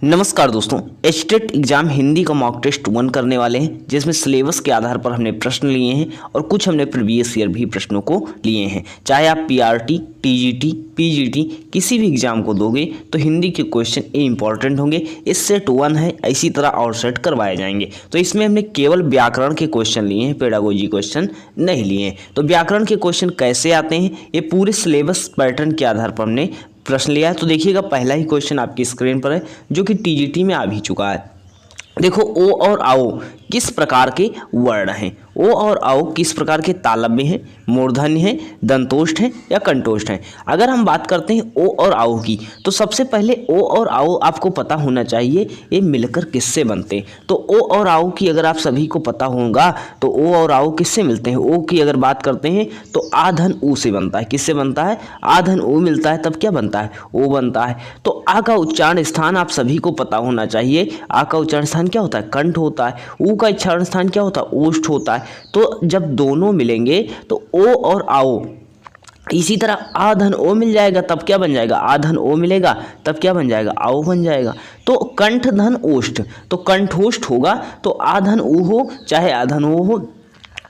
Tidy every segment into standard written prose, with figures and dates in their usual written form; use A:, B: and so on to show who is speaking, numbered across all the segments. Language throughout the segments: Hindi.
A: नमस्कार दोस्तों, एचटेट एग्जाम हिंदी का मॉक टेस्ट 1 करने वाले हैं, जिसमें सिलेबस के आधार पर हमने प्रश्न लिए हैं और कुछ हमने प्रीवियस ईयर भी प्रश्नों को लिए हैं। चाहे आप पीआरटी, टीजीटी, पीजीटी किसी भी एग्जाम को दोगे तो हिंदी के क्वेश्चन ये इंपॉर्टेंट होंगे। इस सेट 1 है, इसी तरह और सेट करवाए जाएंगे। तो इसमें हमने केवल व्याकरण के क्वेश्चन लिए हैं, पेडागोजी क्वेश्चन नहीं लिए हैं। तो व्याकरण के क्वेश्चन कैसे आते हैं, ये पूरे सिलेबस पैटर्न के आधार पर हमने प्रश्न लिया है। तो देखिएगा, पहला ही क्वेश्चन आपकी स्क्रीन पर है जो कि टीजीटी में आ भी चुका है। देखो, ओ और आओ किस प्रकार के वर्ण हैं? ओ और आओ किस प्रकार के तालब में हैं, मूर्धन्य हैं, दंतोष्ठ हैं या कंठोष्ठ हैं? अगर हम बात करते हैं ओ और आओ की, तो सबसे पहले ओ और आओ आपको पता होना चाहिए ये मिलकर किससे बनते हैं। तो ओ और आओ की अगर आप सभी को पता होगा तो ओ और आओ किससे मिलते हैं? ओ की अगर बात करते हैं तो आ धन ऊ से बनता है। किससे बनता है? आ धन ऊ मिलता है, तब क्या बनता है? ओ बनता है। तो आ का उच्चारण स्थान आप सभी को पता होना चाहिए। आ का उच्चारण स्थान क्या होता है? कंठ होता है। ऊ का उच्चारण स्थान क्या होता है? ओष्ठ होता है। तो जब दोनों मिलेंगे तो ओ और आओ, इसी तरह आ धन ओ मिल जाएगा तब क्या बन जाएगा? आ धन ओ मिलेगा तब क्या बन जाएगा? आओ बन जाएगा। तो कंठ धन ओष्ठ, तो कंठोष्ठ होगा तो आ धन ऊ हो चाहे आ धन ओ हो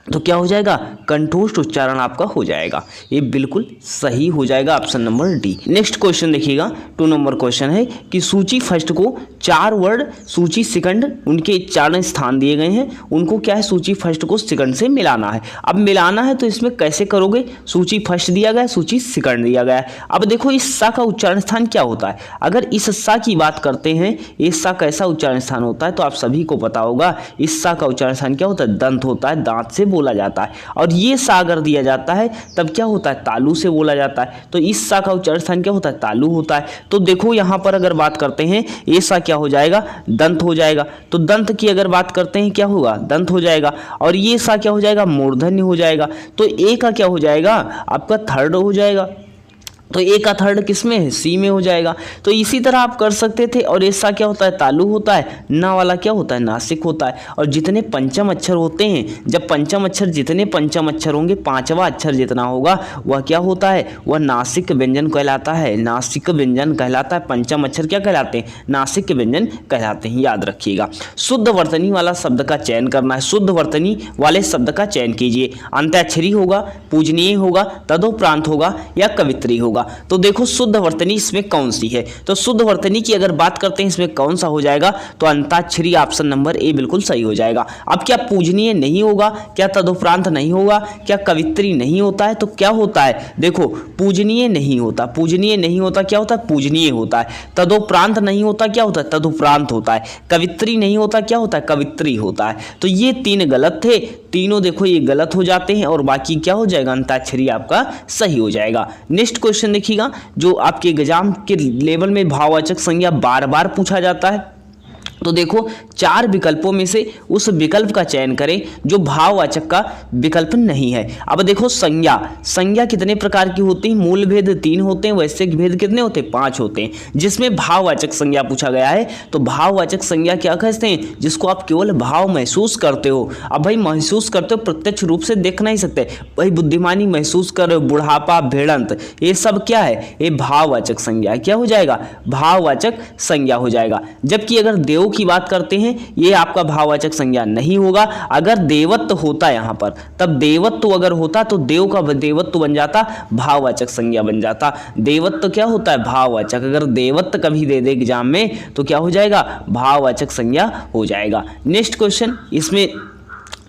A: तो क्या हो जाएगा? कंठोष्ठ उच्चारण आपका हो जाएगा। ये बिल्कुल सही हो जाएगा, option number D. Next question देखिएगा, 2 नंबर क्वेश्चन है कि सूची फर्स्ट को 4 वर्ड सूची सेकंड उनके 4 स्थान दिए गए हैं, उनको क्या है? सूची फर्स्ट को सेकंड से मिलाना है। अब मिलाना है तो इसमें कैसे करोगे? सूची फर्स्ट दिया गया है, सूची सेकंड दिया गया है। अब देखो, इस सा का उच्चारण स्थान क्या होता है? अगर इस सा की बात करते हैं, इस सा कैसा उच्चारण स्थान होता है? तो आप सभी को पता होगा, इस सा का उच्चारण स्थान क्या होता है? दंत होता है, दांत से बोला जाता है। और ये सा अगर दिया जाता है तब क्या होता है? तालू से बोला जाता है। तो इस सा का उच्चारण स्थान क्या होता है? तालू होता है। तो देखो, यहां पर अगर बात करते हैं, ये सा क्या हो जाएगा? दंत हो जाएगा। तो दंत की अगर बात करते हैं क्या होगा? दंत हो जाएगा। और ये सा क्या हो जाएगा? मूर्धन्य हो जाएगा। तो ए का क्या हो जाएगा? आपका थर्ड हो जाएगा। तो ए का थर्ड किस में है? सी में हो जाएगा। तो इसी तरह आप कर सकते थे। और ऐसा क्या होता है? तालु होता है। ना वाला क्या होता है? नासिक होता है। और जितने पंचम अक्षर होते हैं, जब पंचम अक्षर जितने पंचम अक्षर होंगे, 5वां अक्षर जितना होगा वह क्या होता है? वह नासिक व्यंजन कहलाता है। नासिक व्यंजन कहलाता है। पंचम अक्षर क्या कहलाते हैं? नासिक व्यंजन कहलाते हैं, याद रखिएगा। शुद्ध वर्तनी वाला शब्द का चयन करना है। शुद्ध वर्तनी वाले शब्द का चयन कीजिए। अंत्याक्षरी होगा, पूजनीय होगा, तदोपरांत होगा या कवित्री होगा। तो देखो, शुद्ध वर्तनी इसमें कौन सी है? तो शुद्ध वर्तनी की अगर बात करते हैं, इसमें कौन सा हो जाएगा? तो अंताक्षरी, ऑप्शन नंबर ए बिल्कुल सही हो जाएगा। अब क्या पूजनीय नहीं होगा? क्या तदुपरांत नहीं होगा? क्या कवित्री नहीं होता है? तो क्या होता है? देखो, पूजनीय नहीं होता। पूजनीय नहीं होता क्या होता है? पूजनीय होता है। तदुपरांत नहीं होता क्या होता है? तदुपरांत होता है। कवित्री नहीं होता क्या होता है? कवित्री होता है। तो ये 3 गलत थे, तीनों देखो ये गलत हो जाते हैं और बाकी क्या हो जाएगा? अंताक्षरी आपका सही हो जाएगा। नेक्स्ट क्वेश्चन देखिएगा, जो आपके एग्जाम के लेवल में भाववाचक संज्ञा बार बार पूछा जाता है। तो देखो, 4 विकल्पों में से उस विकल्प का चयन करें जो भाववाचक का विकल्प नहीं है। अब देखो, संज्ञा कितने प्रकार की होती है? मूल भेद 3 होते हैं, वैश्विक भेद कितने होते हैं? 5 होते हैं। जिसमें भाववाचक संज्ञा पूछा गया है, तो भाववाचक संज्ञा क्या कहते हैं? जिसको आप केवल भाव महसूस करते हो। अब भाई महसूस करते हो, प्रत्यक्ष रूप से देख नहीं सकते। भाई बुद्धिमानी महसूस कर रहे हो, बुढ़ापा, भेड़ंत, ये सब क्या है? ये भाववाचक संज्ञा क्या हो जाएगा? भाववाचक संज्ञा हो जाएगा। जबकि अगर देव की बात करते हैं, ये आपका भाववाचक संज्ञा नहीं होगा। अगर देवत्व होता यहां पर, तब देवत्व अगर होता तो देव का देवत्व बन जाता, भाववाचक संज्ञा बन जाता। देवत्व क्या होता है? भाववाचक। अगर देवत्व कभी दे दे एग्जाम में तो क्या हो जाएगा? भाववाचक संज्ञा हो जाएगा। नेक्स्ट क्वेश्चन, इसमें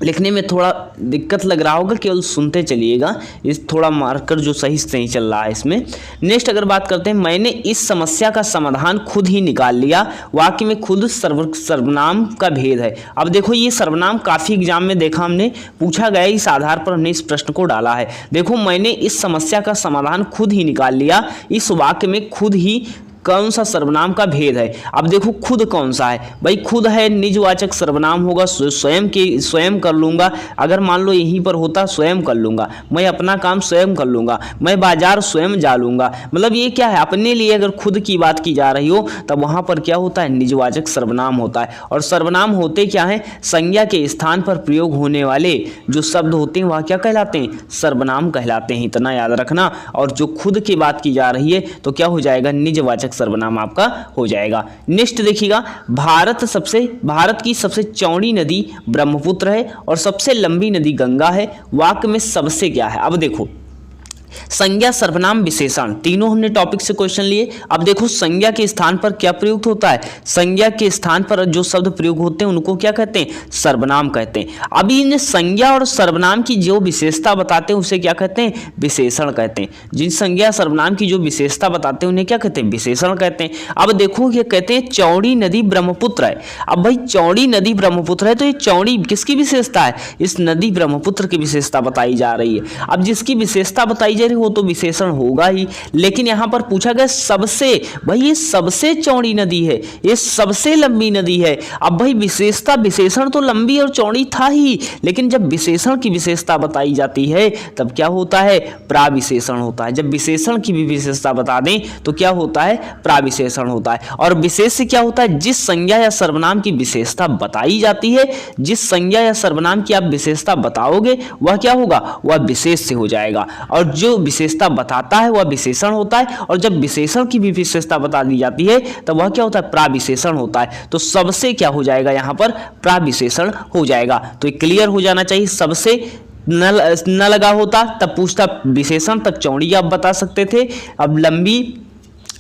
A: लिखने में थोड़ा दिक्कत लग रहा होगा, केवल सुनते चलिएगा। इस थोड़ा मार्कर जो सही से नहीं चल रहा है इसमें। नेक्स्ट अगर बात करते हैं, मैंने इस समस्या का समाधान खुद ही निकाल लिया। वाक्य में खुद सर्वनाम का भेद है। अब देखो, ये सर्वनाम काफ़ी एग्जाम में देखा हमने, पूछा गया, इस आधार पर हमने इस प्रश्न को डाला है। देखो, मैंने इस समस्या का समाधान खुद ही निकाल लिया। इस वाक्य में खुद ही कौन सा सर्वनाम का भेद है? अब देखो, खुद कौन सा है? भाई खुद है, निजवाचक सर्वनाम होगा, स्वयं कर लूंगा। अगर मान लो यहीं पर होता स्वयं कर लूंगा, मैं अपना काम स्वयं कर लूंगा, मैं बाजार स्वयं जा लूंगा। मतलब ये क्या है? अपने लिए अगर खुद की बात की जा रही हो तब वहां पर क्या होता है? निजवाचक सर्वनाम होता है। और सर्वनाम होते क्या है? संज्ञा के स्थान पर प्रयोग होने वाले जो शब्द होते हैं वह क्या कहलाते हैं? सर्वनाम कहलाते हैं। इतना याद रखना। और जो खुद की बात की जा रही है तो क्या हो जाएगा? निजवाचक वाचक सर्वनाम आपका हो जाएगा। नेक्स्ट देखिएगा, भारत की सबसे चौड़ी नदी ब्रह्मपुत्र है और सबसे लंबी नदी गंगा है। वाक्य में सबसे क्या है? अब देखो, संज्ञा, सर्वनाम, विशेषण, तीनों हमने टॉपिक से क्वेश्चन लिए। अब देखो संज्ञा के स्थान पर क्या प्रयुक्त होता है? संज्ञा के स्थान पर जो शब्द प्रयोग होते हैं उनको क्या कहते हैं? सर्वनाम कहते हैं। अब इन संज्ञा और सर्वनाम की जो विशेषता बताते हैं उसे क्या कहते हैं? विशेषण कहते हैं। जिन संज्ञा सर्वनाम की जो विशेषता बताते हैं उन्हें क्या कहते हैं? विशेषण कहते हैं। अब देखो ये कहते हैं चौड़ी नदी ब्रह्मपुत्र है। अब भाई चौड़ी नदी ब्रह्मपुत्र है तो ये चौड़ी किसकी विशेषता है? इस नदी ब्रह्मपुत्र की विशेषता बताई जा रही है। अब जिसकी विशेषता बताई जा रही है वो तो विशेषण होगा ही, लेकिन यहां पर पूछा गया सबसे, भाई ये सबसे चौड़ी नदी है, ये सबसे लंबी नदी है। अब भाई विशेषता, विशेषण तो लंबी और चौड़ी था ही, लेकिन जब विशेषण की विशेषता बताई जाती है तब क्या होता है? प्राविशेषण होता है। जब विशेषण की भी विशेषता बता दें तो क्या होता है? प्राविशेषण होता है। और विशेष से क्या होता है? जिस संज्ञा या सर्वनाम की विशेषता बताई जाती है, जिस संज्ञा या सर्वनाम की आप विशेषता बताओगे वह क्या होगा? वह विशेष से हो जाएगा। और जो विशेषता बताता है वह विशेषण होता है, और जब विशेषण की भी विशेषता बता दी जाती है तब वह क्या होता है? प्राविशेषण होता है। तो सबसे क्या हो जाएगा? यहां पर प्राविशेषण हो जाएगा। तो ये क्लियर हो जाना चाहिए। सबसे न लगा होता तब पूछता विशेषण, तक चौड़ी आप बता सकते थे। अब लंबी,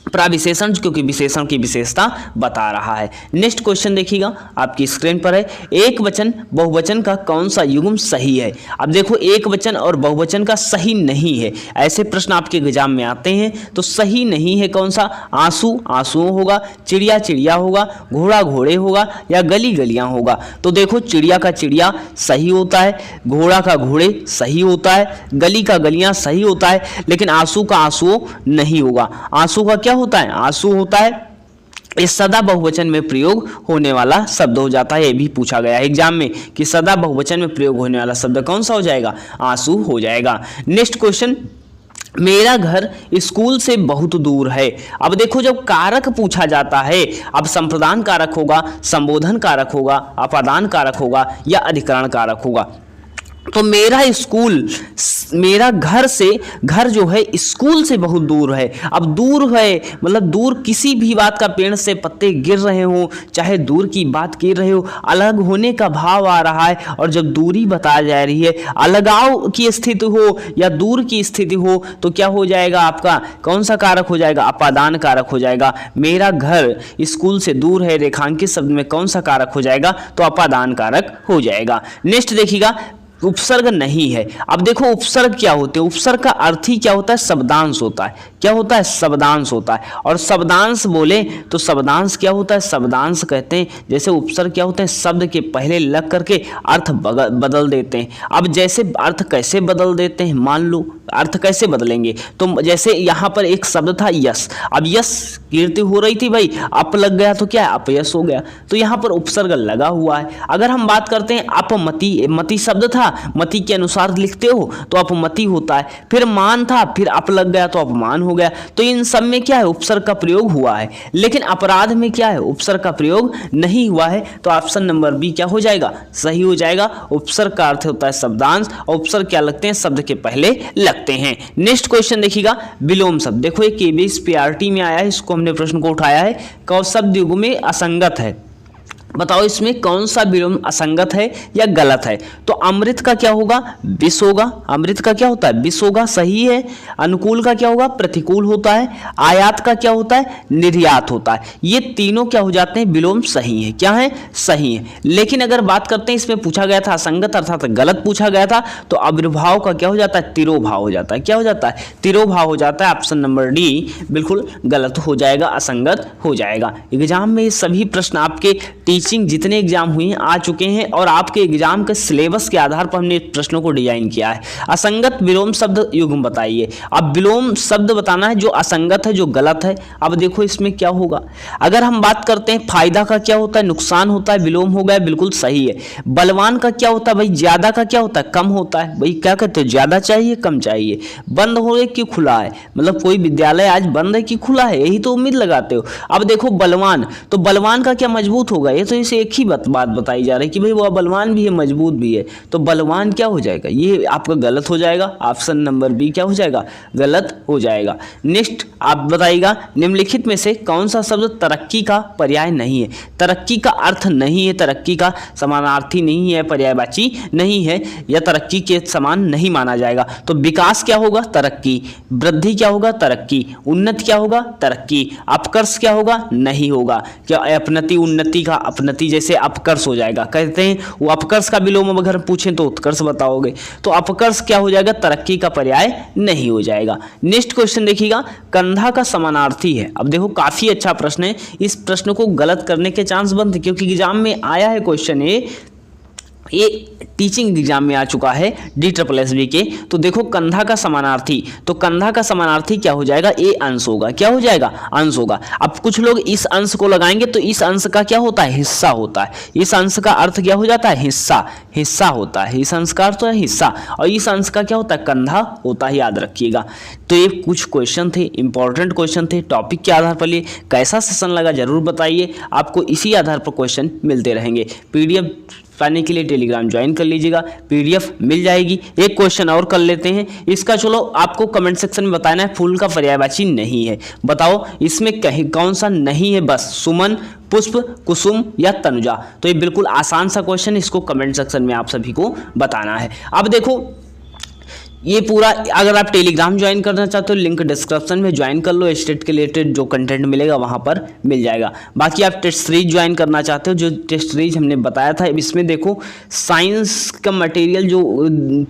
A: प्राविशेषण, क्योंकि विशेषण की विशेषता बता रहा है। नेक्स्ट क्वेश्चन देखिएगा, आपकी स्क्रीन पर है, एक वचन बहुवचन का कौन सा युग्म सही है? अब देखो एक वचन और बहुवचन का सही नहीं है, ऐसे प्रश्न आपके एग्जाम में आते हैं। तो सही नहीं है कौन सा? आंसू आंसुओं होगा, चिड़िया चिड़िया होगा, घोड़ा घोड़े होगा, या गली गलियां होगा। तो देखो चिड़िया का चिड़िया सही होता है, घोड़ा का घोड़े सही होता है, गली का गलियां सही होता है, लेकिन आंसू का आंसुओं नहीं होगा। आंसू का क्या होता है? आंसू होता है। ये सदा बहुवचन में प्रयोग होने वाला शब्द हो जाता है। ये भी पूछा गया है एग्जाम में कि सदा बहुवचन में प्रयोग होने वाला शब्द कौन सा हो जाएगा? आंसू हो जाएगा। नेक्स्ट क्वेश्चन, मेरा घर स्कूल से बहुत दूर है। अब देखो जब कारक पूछा जाता है, अब संप्रदान कारक होगा, संबोधन कारक होगा, अपादान कारक होगा, या अधिकरण कारक होगा। तो मेरा स्कूल, मेरा घर से, घर जो है स्कूल से बहुत दूर है। अब दूर है मतलब दूर किसी भी बात का, पेड़ से पत्ते गिर रहे हो, चाहे दूर की बात कर रहे हो, अलग होने का भाव आ रहा है। और जब दूरी बताई जा रही है, अलगाव की स्थिति हो या दूर की स्थिति हो, तो क्या हो जाएगा आपका? कौन सा कारक हो जाएगा? अपादान कारक हो जाएगा। मेरा घर स्कूल से दूर है, रेखांकित शब्द में कौन सा कारक हो जाएगा? तो अपादान कारक हो जाएगा। नेक्स्ट देखिएगा, उपसर्ग नहीं है। अब देखो उपसर्ग क्या होते हैं? उपसर्ग का अर्थ ही क्या होता है? शब्दांश होता है। क्या होता है? शब्दांश होता है। और शब्दांश बोले तो शब्दांश क्या होता है? शब्दांश कहते हैं जैसे उपसर्ग क्या होते हैं? शब्द के पहले लग करके अर्थ बदल देते हैं। अब जैसे अर्थ कैसे बदल देते हैं, मान लो अर्थ कैसे बदलेंगे? तो जैसे यहाँ पर एक शब्द था यश, अब यश कीर्ति हो रही थी भाई, अप लग गया तो क्या है? अपयश हो गया। तो यहाँ पर उपसर्ग लगा हुआ है। अगर हम बात करते हैं अपमति, मति शब्द था, मति के अनुसार लिखते हो तो अपमति होता है। फिर मान था, फिर अप लग गया तो अपमान हो गया। तो इन सब में क्या है? उपसर्ग का प्रयोग हुआ है। लेकिन अपराध में क्या है? उपसर्ग का प्रयोग नहीं हुआ है। तो ऑप्शन नंबर बी क्या हो जाएगा? सही हो जाएगा। उपसर्ग का अर्थ होता है शब्दांश, और उपसर्ग क्या लगते हैं? शब्द के पहले लगते हैं। नेक्स्ट क्वेश्चन देखिएगा, विलोम शब्द। देखो ये केबीएस पीआरटी में आया है, इसको हमने प्रश्न को उठाया है। कौन शब्द युग में असंगत है? बताओ इसमें कौन सा विलोम असंगत है या गलत है? तो अमृत का क्या होगा? विष होगा। अमृत का क्या होता है? विष होगा, सही है। अनुकूल का क्या होगा? प्रतिकूल होता है। आयात का क्या होता है? निर्यात होता है। ये तीनों क्या हो जाते हैं? विलोम सही है। क्या है? सही है। लेकिन अगर बात करते हैं, इसमें पूछा गया था असंगत अर्थात गलत पूछा गया था, तो अविर्भाव का क्या हो जाता है? तिरोभाव हो जाता है। क्या हो जाता है? तिरोभाव हो जाता है। ऑप्शन नंबर डी बिल्कुल गलत हो जाएगा, असंगत हो जाएगा। एग्जाम में सभी प्रश्न आपके टीचिंग जितने एग्जाम हुए हैं आ चुके हैं, और आपके एग्जाम के सिलेबस के आधार पर हमने प्रश्नों को डिजाइन किया है। असंगत विलोम शब्द युग्म बताइए। अब विलोम शब्द बताना है जो असंगत है, जो गलत है। अब देखो इसमें क्या होगा? अगर हम बात करते हैं फायदा का क्या होता है? नुकसान होता है, विलोम हो गया, बिल्कुल सही है। बलवान का क्या होता है भाई? ज्यादा का क्या होता है? कम होता है। भाई क्या कहते हो? ज्यादा चाहिए, कम चाहिए। बंद हो रहे कि खुला है? मतलब कोई विद्यालय आज बंद है कि खुला है, यही तो उम्मीद लगाते हो। अब देखो बलवान, तो बलवान का क्या मजबूत होगा? ये तो इसे एक ही बात बताई जा रही है कि भाई वो बलवान भी है, मजबूत भी है, तो बलवान क्या हो जाएगा, ये आपका गलत हो जाएगा। ऑप्शन नंबर बी क्या हो जाएगा, गलत हो जाएगा। नेक्स्ट आप बताइएगा, निम्नलिखित में से कौन सा शब्द तरक्की का पर्याय नहीं है। तरक्की का अर्थ नहीं है, तरक्की का समानार्थी नहीं है, पर्यायवाची नहीं है, या तरक्की के समान नहीं माना जाएगा। तो विकास क्या होगा, तरक्की। वृद्धि क्या होगा, तरक्की। उन्नति क्या होगा, तरक्की। अपकर्ष क्या होगा, नहीं होगा। क्या अपनति, उन्नति का अपनति जैसे अपकर्ष हो जाएगा। कहते हैं वो अपकर्ष का विलोम अगर पूछें तो उत्कर्ष बताओगे, तो अपकर्ष क्या हो जाएगा, तरक्की का पर्याय नहीं हो जाएगा। नेक्स्ट क्वेश्चन देखिएगा, कंधा का समानार्थी है। अब देखो काफी अच्छा प्रश्न है, इस प्रश्न को गलत करने के चांस बंद है, क्योंकि एग्जाम में आया है क्वेश्चन ये टीचिंग एग्जाम में आ चुका है DSSB के। तो देखो कंधा का समानार्थी, तो कंधा का समानार्थी क्या हो जाएगा, ए अंश होगा। क्या हो जाएगा, अंश होगा। अब कुछ लोग इस अंश को लगाएंगे तो इस अंश का क्या होता है, हिस्सा होता है। इस अंश का अर्थ क्या हो जाता है, हिस्सा, हिस्सा होता है। इस अंश का अर्थ है हिस्सा, और इस अंश का क्या होता है, कंधा होता है, याद रखिएगा। तो ये कुछ क्वेश्चन थे, इंपॉर्टेंट क्वेश्चन थे, टॉपिक के आधार पर लिए। कैसा सेशन लगा जरूर बताइए, आपको इसी आधार पर क्वेश्चन मिलते रहेंगे। PDF पाने के लिए टेलीग्राम ज्वाइन कर लीजिएगा, PDF मिल जाएगी। एक क्वेश्चन और कर लेते हैं इसका, चलो आपको कमेंट सेक्शन में बताना है, फूल का पर्यायवाची नहीं है, बताओ इसमें कहीं कौन सा नहीं है, बस सुमन, पुष्प, कुसुम या तनुजा। तो ये बिल्कुल आसान सा क्वेश्चन, इसको कमेंट सेक्शन में आप सभी को बताना है। अब देखो ये पूरा, अगर आप टेलीग्राम ज्वाइन करना चाहते हो लिंक डिस्क्रिप्शन में ज्वाइन कर लो, स्टेट के रिलेटेड जो कंटेंट मिलेगा वहाँ पर मिल जाएगा। बाकी आप टेस्ट सीरीज ज्वाइन करना चाहते हो, जो टेस्ट सीरीज हमने बताया था, इसमें देखो साइंस का मटेरियल, जो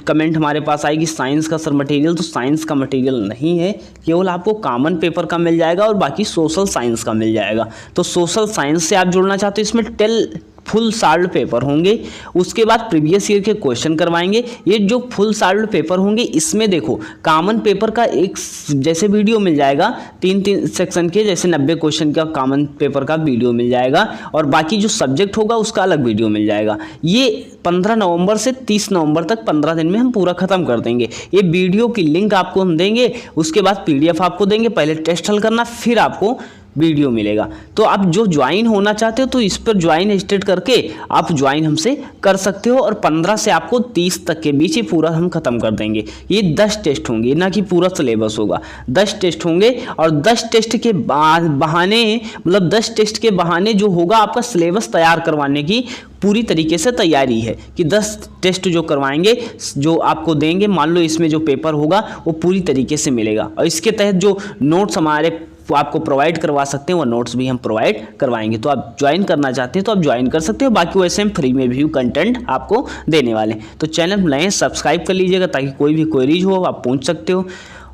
A: कमेंट हमारे पास आएगी साइंस का सर मटेरियल, तो साइंस का मटेरियल नहीं है, केवल आपको कॉमन पेपर का मिल जाएगा और बाकी सोशल साइंस का मिल जाएगा। तो सोशल साइंस से आप जुड़ना चाहते हो, इसमें फुल सॉल्व पेपर होंगे, उसके बाद प्रीवियस ईयर के क्वेश्चन करवाएंगे। ये जो फुल सॉल्व पेपर होंगे इसमें देखो कॉमन पेपर का एक जैसे वीडियो मिल जाएगा, 3 सेक्शन के, जैसे 90 क्वेश्चन का कॉमन पेपर का वीडियो मिल जाएगा, और बाकी जो सब्जेक्ट होगा उसका अलग वीडियो मिल जाएगा। ये 15 नवंबर से 30 नवंबर तक 15 दिन में हम पूरा खत्म कर देंगे। ये वीडियो की लिंक आपको हम देंगे, उसके बाद PDF आपको देंगे, पहले टेस्ट हल करना, फिर आपको वीडियो मिलेगा। तो आप जो ज्वाइन होना चाहते हो तो इस पर ज्वाइन स्टेट करके आप ज्वाइन हमसे कर सकते हो, और 15 से आपको 30 तक के बीच ही पूरा हम खत्म कर देंगे। ये 10 टेस्ट होंगे, ना कि पूरा सिलेबस होगा, 10 टेस्ट होंगे, और 10 टेस्ट के बहाने, मतलब 10 टेस्ट के बहाने जो होगा आपका सिलेबस तैयार करवाने की पूरी तरीके से तैयारी है, कि 10 टेस्ट जो करवाएंगे, जो आपको देंगे, मान लो इसमें जो पेपर होगा वो पूरी तरीके से मिलेगा, और इसके तहत जो नोट्स हमारे आपको प्रोवाइड करवा सकते हैं वो नोट्स भी हम प्रोवाइड करवाएंगे। तो आप ज्वाइन करना चाहते हैं तो आप ज्वाइन कर सकते हो, बाकी वैसे हम फ्री में भी कंटेंट आपको देने वाले हैं। तो चैनल नए सब्सक्राइब कर लीजिएगा, ताकि कोई भी क्वेरीज हो आप पूछ सकते हो,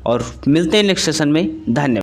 A: और मिलते हैं नेक्स्ट सेशन में। धन्यवाद।